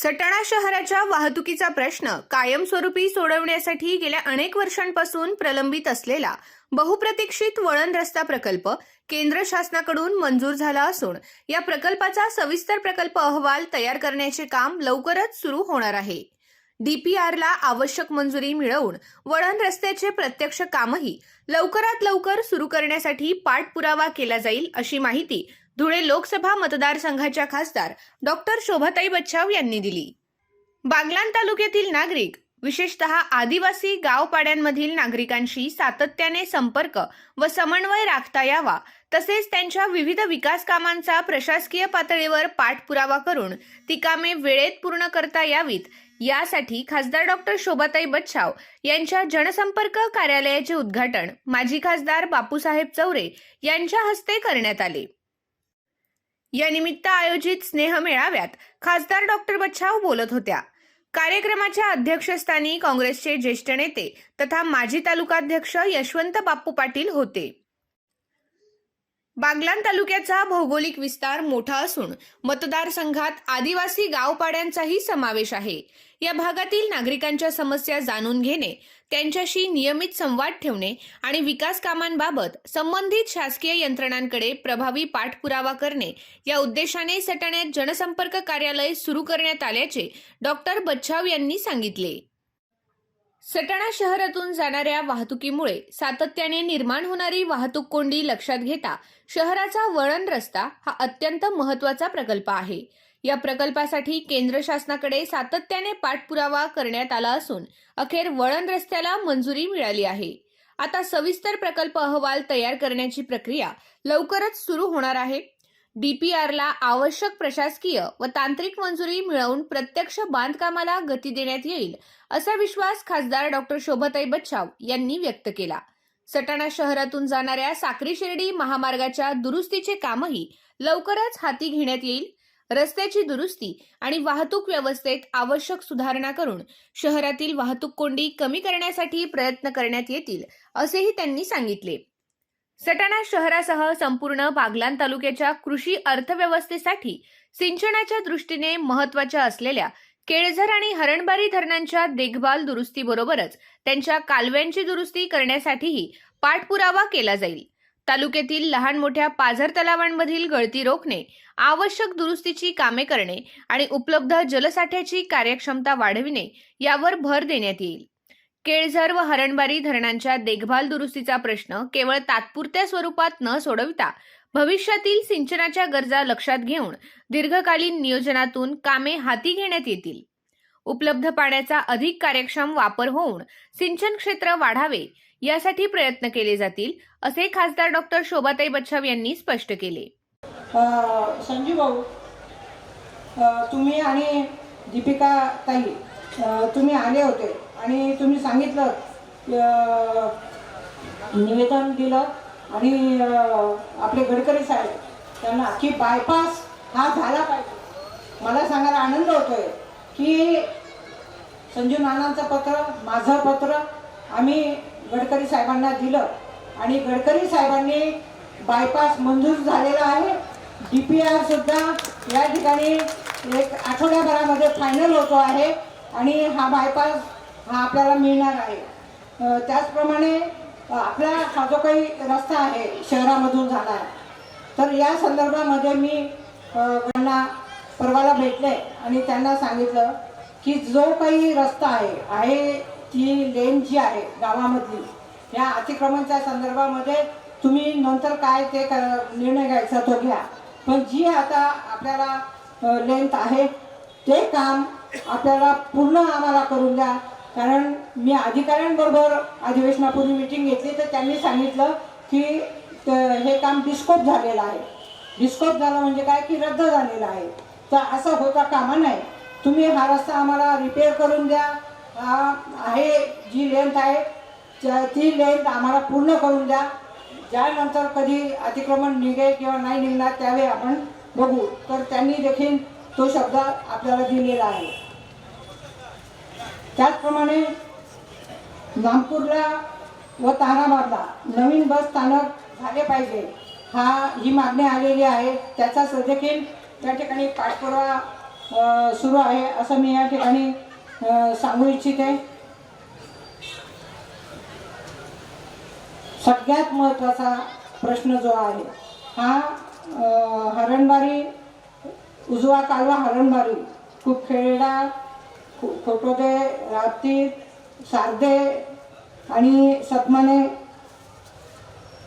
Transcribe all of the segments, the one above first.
सटाणा शहराच्या वाहतुकीचा प्रश्न कायमस्वरूपी सोडवण्यासाठी गेल्या अनेक वर्षांपासून प्रलंबित असलेला बहुप्रतीक्षित वळण रस्ता प्रकल्प केंद्र शासनाकडून मंजूर झाला असून या प्रकल्पाचा सविस्तर प्रकल्प अहवाल तयार करण्याचे काम लवकरच सुरू होणार आहे। डीपीआरला आवश्यक मंजुरी मिळवून वळण रस्त्याचे प्रत्यक्ष कामही लवकरात लवकर सुरू करण्यासाठी पाठपुरावा केला जाईल अशी माहिती धुळे लोकसभा मतदारसंघाच्या खासदार डॉक्टर शोभाताई बच्छाव यांनी दिली। बागलाण तालुक्यातील नागरिक विशेषतः आदिवासी गावपाड्यांमधील नागरिकांशी सातत्याने संपर्क व समन्वय राखता यावा, तसेच त्यांच्या विविध विकास कामांचा प्रशासकीय पातळीवर पाठपुरावा करून ती कामे वेळेत पूर्ण करता यावीत यासाठी खासदार डॉक्टर शोभाताई बच्छाव यांच्या जनसंपर्क कार्यालयाचे उद्घाटन माजी खासदार बापूसाहेब चौरे यांच्या हस्ते करण्यात आले। या निमित्त आयोजित स्नेह मेळाव्यात खासदार डॉक्टर बच्छाव बोलत होत्या। कार्यक्रमाच्या अध्यक्षस्थानी काँग्रेसचे ज्येष्ठ नेते तथा माजी तालुकाध्यक्ष यशवंत बाप्पू पाटील होते। बागलाण तालुक्याचा भौगोलिक विस्तार मोठा असून मतदारसंघात आदिवासी गावपाड्यांचाही समावेश आहे। या भागातील नागरिकांच्या समस्या जाणून घेणे, त्यांच्याशी नियमित संवाद ठेवणे आणि विकास कामांबाबत संबंधित शासकीय यंत्रणांकडे प्रभावी पाठपुरावा करणे या उद्देशाने सटाण्यात जनसंपर्क कार्यालय सुरू करण्यात आल्याचे डॉक्टर बच्छाव यांनी सांगितले। सटाणा शहरातून जाणाऱ्या वाहतुकीमुळे सातत्याने निर्माण होणारी वाहतूक कोंडी लक्षात घेता शहराचा वळण रस्ता हा अत्यंत महत्त्वाचा प्रकल्प आहे। या प्रकल्पासाठी केंद्र शासनाकडे सातत्याने पाठपुरावा करण्यात आला असून अखेर वळण रस्त्याला मंजुरी मिळाली आहे। आता सविस्तर प्रकल्प अहवाल तयार करण्याची प्रक्रिया लवकरच सुरू होणार आहे। डीपीआरला आवश्यक प्रशासकीय व तांत्रिक मंजुरी मिळवून प्रत्यक्ष बांधकामाला गती देण्यात येईल असा विश्वास खासदार डॉक्टर शोभाताई बच्छाव यांनी व्यक्त केला। सटाणा शहरातून जाणाऱ्या साक्री शिर्डी महामार्गाच्या दुरुस्तीचे कामही लवकरच हाती घेण्यात येईल। रस्त्याची दुरुस्ती आणि वाहतूक व्यवस्थेत आवश्यक सुधारणा करून शहरातील वाहतूक कोंडी कमी करण्यासाठी प्रयत्न करण्यात येतील असेही त्यांनी सांगितले। सटाणा शहरासह संपूर्ण बागलाण तालुक्याच्या कृषी अर्थव्यवस्थेसाठी सिंचनाच्या दृष्टीने महत्त्वाच्या असलेल्या केळझर आणि हरणबारी धरणांच्या देखभाल दुरुस्तीबरोबरच त्यांच्या कालव्यांची दुरुस्ती करण्यासाठीही पाठपुरावा केला जाईल। तालुक्यातील लहान मोठ्या पाझर तलावांमधील गळती रोखणे, आवश्यक दुरुस्तीची कामे करणे आणि उपलब्ध जलसाठ्याची कार्यक्षमता वाढविणे यावर भर देण्यात येईल। केळझर व हरणबारी धरणांच्या देखभाल दुरुस्तीचा प्रश्न केवळ तात्पुरत्या स्वरूपात न सोडविता भविष्यातील सिंचनाच्या गरजा लक्षात घेऊन दीर्घकालीन नियोजनातून कामे हाती घेण्यात येतील। उपलब्ध पाण्याचा अधिक कार्यक्षम वापर होऊन सिंचन क्षेत्र वाढावे यासाठी प्रयत्न केले जातील असे खासदार डॉक्टर शोभाताई बच्छाव यांनी स्पष्ट केले। संजीव भाऊ, तुम्ही आणि दीपिका ताई तुम्ही आले होते आणि तुम्ही सांगितलं, निवेदन दिलं आणि आपले गडकरी साहेब त्यांना की बायपास हा झाला पाहिजे। मला सांगायला आनंद होतोय की संजू नानांचं पत्र, माझं पत्र आम्ही गडकरी साहेबांना दिलं आणि गडकरी साहेबांनी बायपास मंजूर झालेला आहे। डीपीआर सुद्धा या ठिकाणी एक आठवड्याभरामध्ये फायनल होतो आहे आणि हा बायपास हा आपल्याला मिळणार आहे। त्याचप्रमाणे आपला हा जो काही रस्ता आहे शहरामधून जाणार, तर या संदर्भामध्ये मी त्यांना परवाला भेटले आणि त्यांना सांगितलं की जो काही रस्ता आहे ती लेन जी आहे गावामधली, या अतिक्रमणच्या संदर्भामध्ये तुम्ही नंतर काय ते निर्णय घ्यायचा तो घ्या, पण जी आता आपल्याला लेंथ आहे ते काम आपल्याला पूर्ण आम्हाला करून द्या। कारण मी अधिकाऱ्यांबरोबर अधिवेशनापूर्वी मीटिंग घेतली तर त्यांनी सांगितलं की हे काम डिस्कोप झालेलं आहे। डिस्कोप झालं म्हणजे काय की रद्द झालेलं आहे, तर असं होता कामा नये। तुम्ही हा रस्ता आम्हाला रिपेअर करून द्या, आहे जी लेंथ आहे ती लेंथ आम्हाला पूर्ण करून द्या। ज्यानंतर कधी अतिक्रमण निघेल किंवा नाही निघणार त्यावेळी आपण बघू, तर त्यांनी देखील तो शब्द आपल्याला दिलेला आहे। त्याचप्रमाणे नागपूरला व ताराबादला नवीन बस स्थानक झाले पाहिजे, ही मागणी आलेली आहे। त्याचा देखील त्या ठिकाणी पाठपुरावा सुरू आहे असं मी या ठिकाणी सांगू इच्छिते. सगळ्यात महत्त्वाचा प्रश्न जो आहे हा हरणबारी, उजवा कालवा हरणबारी, खूपखेडा, खोटोदे, राप्ती, सारदे आणि सतमाने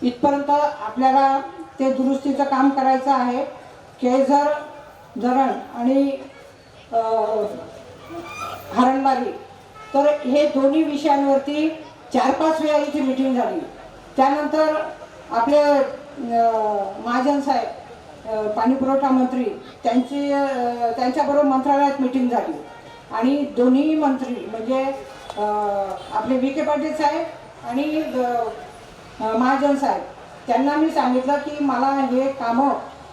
इथपर्यंत आपल्याला ते दुरुस्तीचं काम करायचं आहे. केळझर धरण आणि हरणबारी, तर हे दोन्ही विषयांवरती 4-5 वेळा इथे मीटिंग झाली. त्यानंतर आपले महाजन साहेब पाणीपुरवठा मंत्री त्यांच्याबरोबर मंत्रालयात मीटिंग झाली आणि दोन्ही मंत्री म्हणजे आपले विखे पाटील साहेब आणि महाजन साहेब त्यांना मी सांगितलं की मला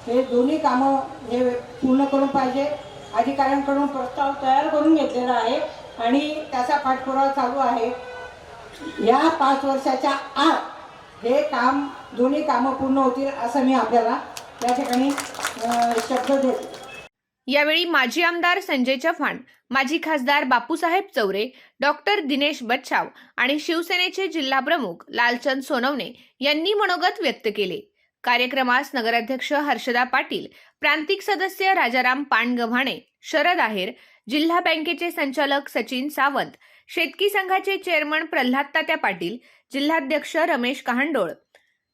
हे दोन्ही कामं हे पूर्ण करून पाहिजे. अधिकाऱ्यांकडून प्रस्ताव तयार करून घेतलेला आहे आणि त्याचा पाठपुरावा चालू आहे. या 5 वर्षाच्या आत हे दोन्ही कामं पूर्ण होतील असं मी आपल्याला या ठिकाणी शब्द देतो. यावेळी माजी आमदार संजय चव्हाण, माजी खासदार बापूसाहेब चौरे, डॉक्टर दिनेश बच्छाव आणि शिवसेनेचे जिल्हा प्रमुख लालचंद सोनवणे यांनी मनोगत व्यक्त केले. कार्यक्रमास नगराध्यक्ष हर्षदा पाटील, प्रांतिक सदस्य राजाराम पानगव्हाणे, शरद आहेर, जिल्हा बँकेचे संचालक सचिन सावंत, शेतकी संघाचे चेअरमन प्रल्हाद तात्या पाटील, जिल्हाध्यक्ष रमेश कहांडोळ,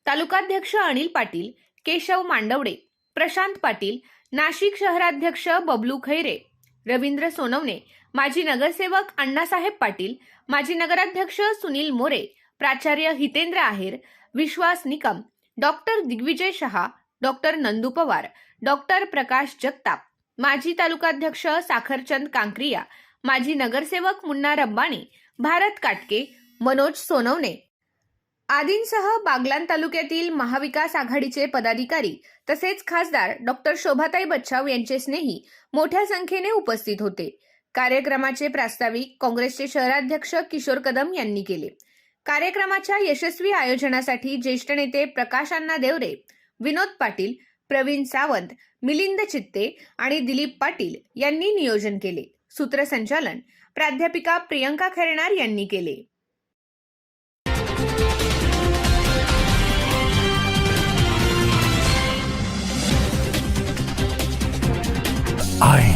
तालुकाध्यक्ष अनिल पाटील, केशव मांडवडे, प्रशांत पाटील, नाशिक शहराध्यक्ष बबलू खैरे, रवींद्र सोनवणे, माजी नगरसेवक अण्णासाहेब पाटील, माजी नगराध्यक्ष सुनील मोरे, प्राचार्य Hitendra Aher, Vishwas Nikam, doctor Digvijay Shaha, doctor Nandu Pawar, doctor Prakash Jagtap, माजी तालुकाध्यक्ष साखरचंद कांक्रिया, माजी नगरसेवक मुन्ना रब्बानी, भारत काटके, मनोज सोनवणे आदींसह बागलाण तालुक्यातील महाविकास आघाडीचे पदाधिकारी तसेच खासदार डॉक्टर शोभाताई बच्छाव यांचे स्नेही मोठ्या संख्येने उपस्थित होते. कार्यक्रमाचे प्रास्ताविक काँग्रेसचे शहराध्यक्ष किशोर कदम यांनी केले. कार्यक्रमाच्या यशस्वी आयोजनासाठी ज्येष्ठ नेते प्रकाश अण्णा देवरे, विनोद पाटील, प्रवीण सावंत, मिलिंद चित्ते आणि दिलीप पाटील यांनी नियोजन केले. सूत्रसंचालन प्राध्यापिका प्रियंका खैरनार यांनी केले. I